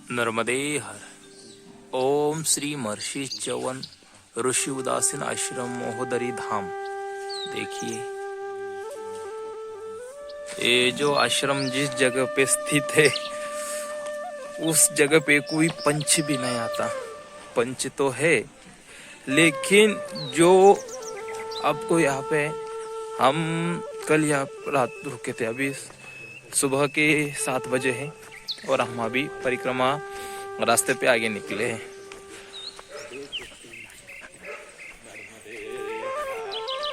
नर्मदे हर। ओम श्री महर्षि च्यवन ऋषि उदासीन आश्रम महोदरी धाम। देखिए ये जो आश्रम जिस जगह पे स्थित है उस जगह पे कोई पंछ भी नहीं आता। पंछ तो है लेकिन जो आपको यहाँ पे हम कल यहाँ रात रुके थे, अभी सुबह के 7 बजे है और हम अभी परिक्रमा रास्ते पे आगे निकले हैं।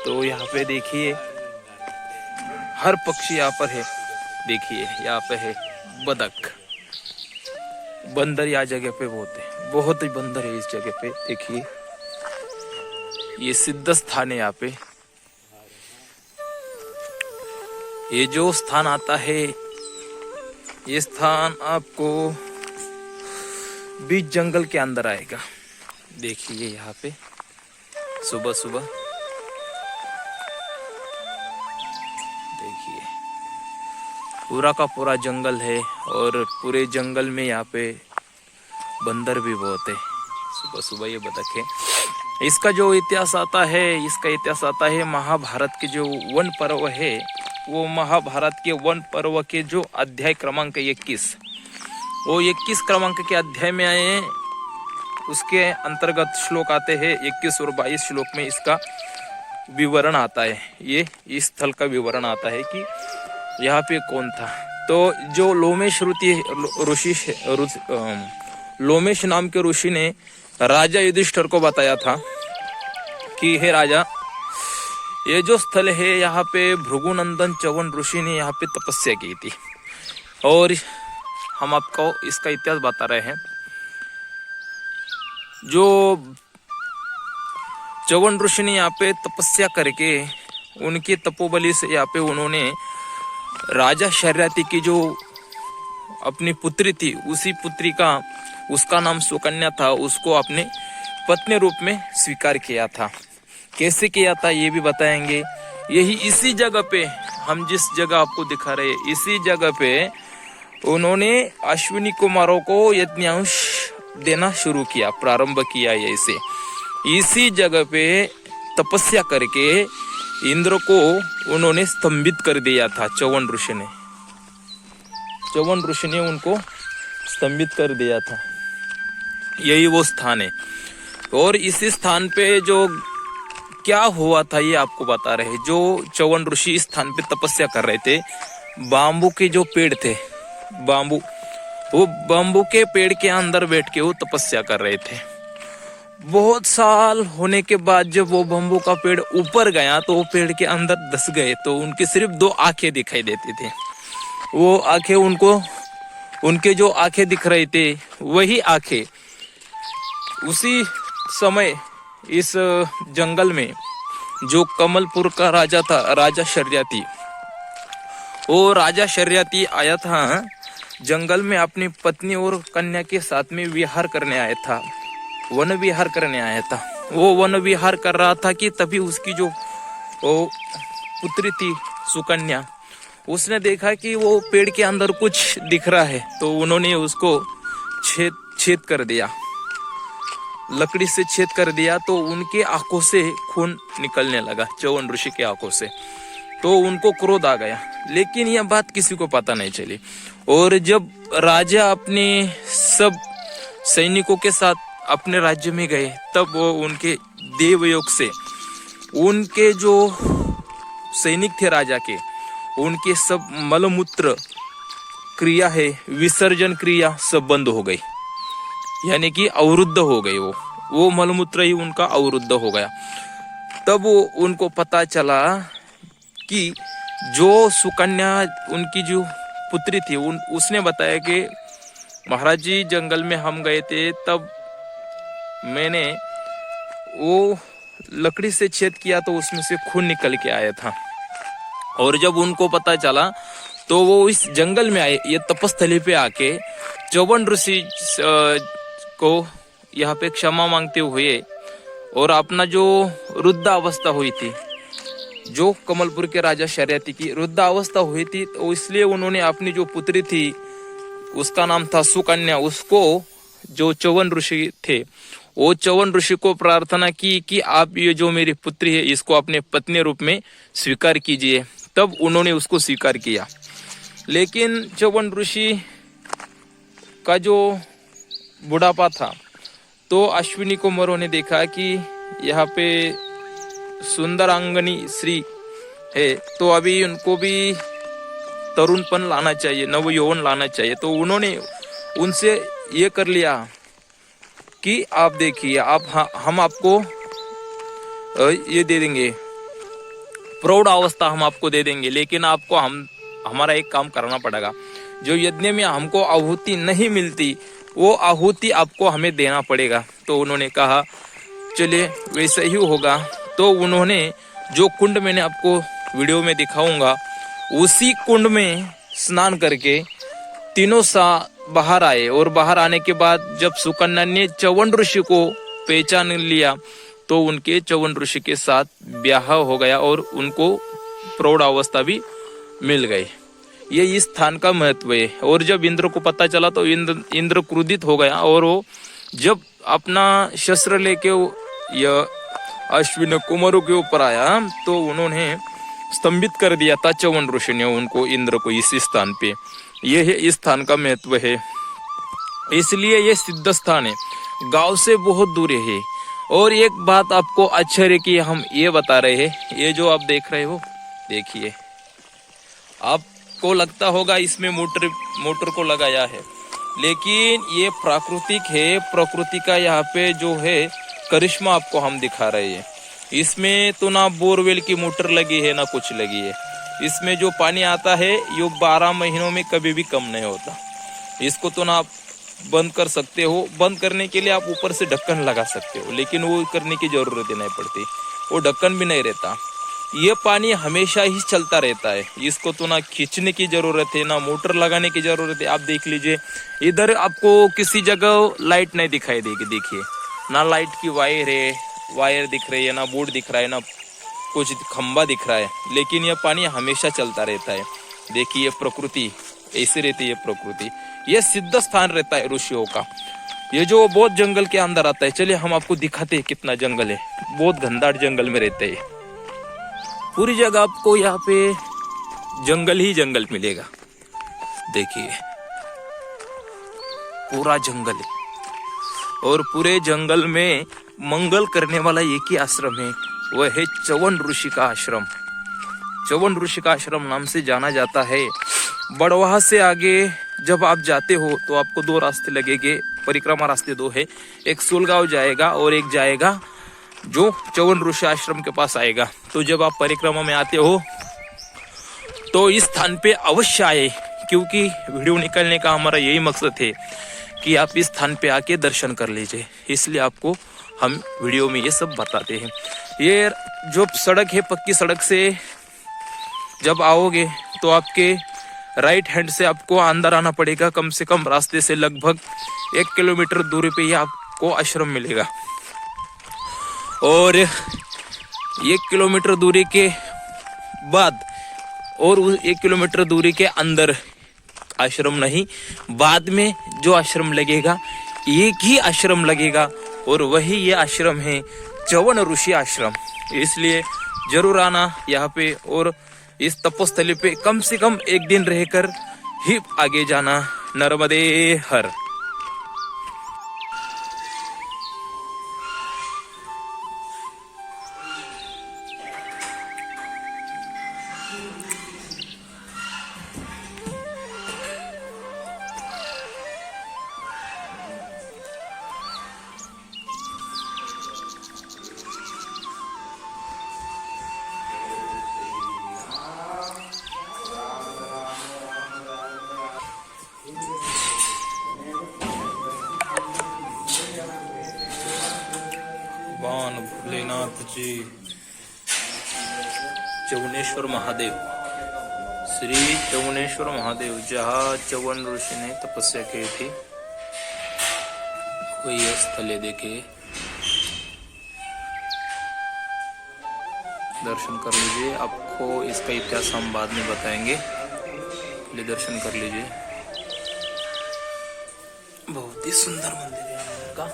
तो यहाँ पे देखिए हर पक्षी यहाँ पर है। देखिए यहाँ पे है बदक, बंदर यहाँ जगह पे बहुत ही बंदर है इस जगह पे। देखिए ये सिद्ध स्थान है। यहाँ पे ये जो स्थान आता है, ये स्थान आपको बीच जंगल के अंदर आएगा। देखिए यहाँ पे सुबह सुबह देखिए पूरा का पूरा जंगल है और पूरे जंगल में यहाँ पे बंदर भी बहुत है। सुबह सुबह ये बतख है। इसका जो इतिहास आता है, महाभारत के जो वन पर्व है, वो महाभारत के वन पर्व के जो अध्याय क्रमांक 21, वो 21 क्रमांक के अध्याय में आए हैं। उसके अंतर्गत श्लोक आते हैं 21 और 22 श्लोक में इसका विवरण आता है। ये इस स्थल का विवरण आता है कि यहाँ पे कौन था। तो जो लोमेश नाम के ऋषि ने राजा युधिष्ठिर को बताया था कि हे राजा, ये जो स्थल है यहाँ पे भृगुनंदन च्यवन ऋषि ने यहाँ पे तपस्या की थी। और हम आपको इसका इतिहास बता रहे हैं। जो च्यवन ऋषि ने यहाँ पे तपस्या करके उनकी तपोबली से यहाँ पे उन्होंने राजा शर्याति की जो अपनी पुत्री थी, उसी पुत्री का, उसका नाम सुकन्या था, उसको अपने पत्नी रूप में स्वीकार किया था। कैसे किया था ये भी बताएंगे। यही इसी जगह पे, हम जिस जगह आपको दिखा रहे हैं, इसी जगह पे उन्होंने अश्विनी कुमारों को यज्ञांश देना शुरू किया, प्रारंभ किया। ऐसे इसी जगह पे तपस्या करके इंद्र को उन्होंने स्तंभित कर दिया था। च्यवन ऋषि ने उनको स्तंभित कर दिया था। यही वो स्थान है। और इसी स्थान पे जो क्या हुआ था ये आपको बता रहे हैं। जो च्यवन ऋषि इस स्थान पे तपस्या कर रहे थे, बाम्बू के जो पेड़ थे, वो बाम्बू के पेड़ के अंदर बैठ के वो तपस्या कर रहे थे। बहुत साल होने के बाद जब वो बाम्बू का पेड़ ऊपर गया तो वो पेड़ के अंदर धंस गए। तो उनकी सिर्फ 2 आंखें दिखाई देती थी। वो आंखें उनके जो आंखें दिख रही थे, वही आंखें उसी समय इस जंगल में जो कमलपुर का राजा था, राजा शर्याति, वो राजा शर्याति आया था जंगल में अपनी पत्नी और कन्या के साथ में विहार करने आया था, वन विहार करने आया था। वो वन विहार कर रहा था कि तभी उसकी जो वो पुत्री थी सुकन्या, उसने देखा कि वो पेड़ के अंदर कुछ दिख रहा है। तो उन्होंने उसको छेद कर दिया, लकड़ी से छेद कर दिया। तो उनके आंखों से खून निकलने लगा, च्यवन ऋषि के आंखों से। तो उनको क्रोध आ गया, लेकिन यह बात किसी को पता नहीं चली। और जब राजा अपने सब सैनिकों के साथ अपने राज्य में गए, तब वो उनके देवयोग से उनके जो सैनिक थे राजा के, उनके सब मलमूत्र क्रिया है, विसर्जन क्रिया सब बंद हो गई, यानी कि अवरुद्ध हो गई। वो मलमूत्र ही उनका अवरुद्ध हो गया। तब वो उनको पता चला कि जो सुकन्या उनकी जो पुत्री थी, उसने बताया कि महाराज जी जंगल में हम गए थे, तब मैंने वो लकड़ी से छेद किया तो उसमें से खून निकल के आया था। और जब उनको पता चला तो वो इस जंगल में आए, ये तपस्थली पे आके च्यवन ऋषि को यहाँ पे क्षमा मांगते हुए, और अपना जो वृद्धावस्था हुई थी, जो कमलपुर के राजा शर्याति की वृद्धावस्था हुई थी, तो इसलिए उन्होंने अपनी जो पुत्री थी उसका नाम था सुकन्या, उसको जो च्यवन ऋषि थे वो च्यवन ऋषि को प्रार्थना की कि आप ये जो मेरी पुत्री है इसको अपने पत्नी रूप में स्वीकार कीजिए। तब उन्होंने उसको स्वीकार किया। लेकिन च्यवन ऋषि का जो बुढ़ापा था तो अश्विनी कुमारों ने देखा कि यहाँ पे सुंदर अंगनी स्त्री है, तो अभी उनको भी तरुणपन लाना चाहिए, नव यौवन लाना चाहिए। तो उन्होंने उनसे ये कर लिया कि आप देखिए, हम आपको ये दे देंगे, प्रौढ़ अवस्था हम आपको दे देंगे, लेकिन आपको हमारा एक काम करना पड़ेगा। जो यज्ञ में हमको आहुति नहीं मिलती वो आहुति आपको हमें देना पड़ेगा। तो उन्होंने कहा चलिए वैसे ही होगा। तो उन्होंने जो कुंड मैंने आपको वीडियो में दिखाऊंगा उसी कुंड में स्नान करके तीनों बाहर आए। और बाहर आने के बाद जब सुकन्या ने च्यवन ऋषि को पहचान लिया तो उनके च्यवन ऋषि के साथ ब्याह हो गया और उनको प्रौढ़ अवस्था भी मिल गई। ये इस स्थान का महत्व है। और जब इंद्र को पता चला तो इंद्र क्रोधित हो गया और वो जब अपना शस्त्र लेके अश्विन कुमारों के ऊपर आया तो उन्होंने स्तंभित कर दिया था च्यवन ऋषि ने उनको, इंद्र को, इस स्थान पे। यह इस स्थान का महत्व है, इसलिए ये सिद्ध स्थान है, गांव से बहुत दूर है। और एक बात आपको आश्चर्य की हम ये बता रहे हैं, ये जो आप देख रहे हो, देखिए, आपको लगता होगा इसमें मोटर को लगाया है, लेकिन ये प्राकृतिक है। प्रकृति का यहाँ पे जो है करिश्मा आपको हम दिखा रहे हैं। इसमें तो ना बोरवेल की मोटर लगी है ना कुछ लगी है। इसमें जो पानी आता है ये 12 महीनों में कभी भी कम नहीं होता। इसको तो ना आप बंद कर सकते हो, बंद करने के लिए आप ऊपर से ढक्कन लगा सकते हो, लेकिन वो करने की जरूरत ही नहीं पड़ती, वो ढक्कन भी नहीं रहता। ये पानी हमेशा ही चलता रहता है। इसको तो ना खींचने की जरूरत है ना मोटर लगाने की जरूरत है। आप देख लीजिए, इधर आपको किसी जगह लाइट नहीं दिखाई देगी, देखिए ना लाइट की वायर दिख रही है, ना बोर्ड दिख रहा है, ना कुछ खंबा दिख रहा है, लेकिन यह पानी हमेशा चलता रहता है। देखिए प्रकृति ऐसी रहती है, प्रकृति यह सिद्ध स्थान रहता है ऋषियों का। ये जो बहुत जंगल के अंदर आता है, चलिए हम आपको दिखाते हैं कितना जंगल है। बहुत घनदाट जंगल में रहते हैं, पूरी जगह आपको यहाँ पे जंगल ही जंगल मिलेगा। देखिए पूरा जंगल है और पूरे जंगल में मंगल करने वाला एक ही आश्रम है, वह है च्यवन ऋषि का आश्रम। च्यवन ऋषि का आश्रम नाम से जाना जाता है। बड़वाह से आगे जब आप जाते हो तो आपको 2 रास्ते लगेंगे, परिक्रमा रास्ते 2 है, एक सुलगांव जाएगा और एक जाएगा जो च्यवन ऋषि आश्रम के पास आएगा। तो जब आप परिक्रमा में आते हो तो इस स्थान पे अवश्य आए, क्योंकि वीडियो निकालने का हमारा यही मकसद है कि आप इस स्थान पे आके दर्शन कर लीजिए, इसलिए आपको हम वीडियो में ये सब बताते हैं। ये जो सड़क है, पक्की सड़क से जब आओगे तो आपके राइट हैंड से आपको अंदर आना पड़ेगा। कम से कम रास्ते से लगभग 1 किलोमीटर दूरी पे ही आपको आश्रम मिलेगा। और 1 किलोमीटर दूरी के बाद और 1 किलोमीटर दूरी के अंदर आश्रम नहीं, बाद में जो आश्रम लगेगा एक ही आश्रम लगेगा और वही ये आश्रम है च्यवन ऋषि आश्रम। इसलिए जरूर आना यहाँ पे और इस तपोस्थली पे कम से कम 1 दिन रहकर ही आगे जाना। नर्मदे हर। भोलेनाथ जी, च्यवनेश्वर महादेव, श्री च्यवनेश्वर महादेव, जहाँ च्यवन ऋषि ने तपस्या की थी वही स्थल है। देखिए, दर्शन कर लीजिए। आपको इसका इतिहास हम बाद में बताएंगे, पहले दर्शन कर लीजिए। बहुत ही सुंदर मंदिर है यहाँ का।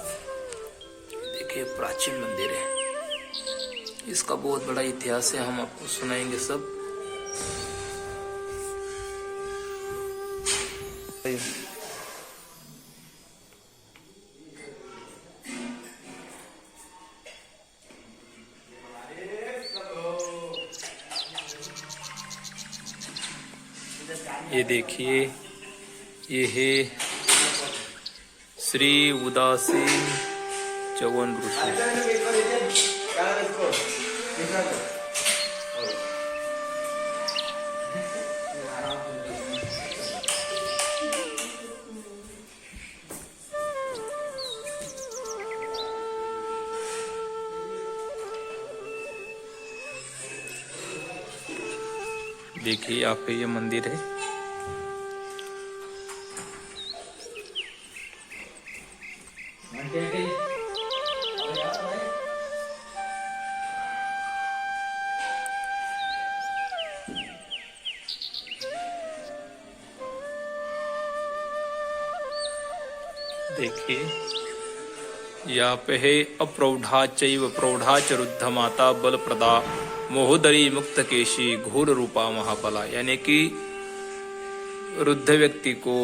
देखिए प्राचीन मंदिर है, इसका बहुत बड़ा इतिहास है, हम आपको सुनाएंगे सब। ये देखिए, ये है श्री उदासीन च्यवन ऋषि। देखिए यहाँ पे ये मंदिर है। देखिए यहाँ पे है अप्रौढ़ा चैव प्रौढ़ा च रुद्ध माता बल प्रदा मोहोदरी मुक्त केशी घोर रूपा महाबला, यानी कि वृद्ध व्यक्ति को,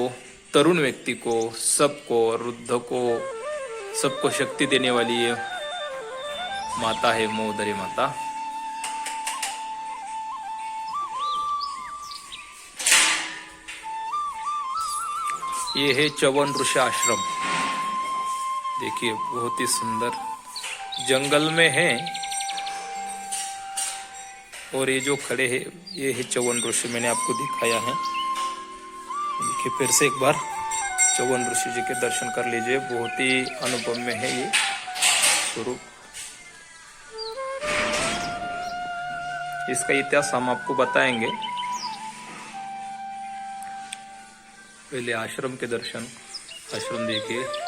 तरुण व्यक्ति को, सबको, वृद्ध को, सबको शक्ति देने वाली ये माता है मोहोदरी माता। ये है च्यवन ऋषि आश्रम। देखिए बहुत ही सुंदर, जंगल में है। और ये जो खड़े हैं ये है च्यवन ऋषि, मैंने आपको दिखाया है। देखिए फिर से एक बार च्यवन ऋषि जी के दर्शन कर लीजिए, बहुत ही अनुभव में है ये स्वरूप। इसका इतिहास हम आपको बताएंगे। पहले आश्रम के दर्शन, आश्रम देखिए।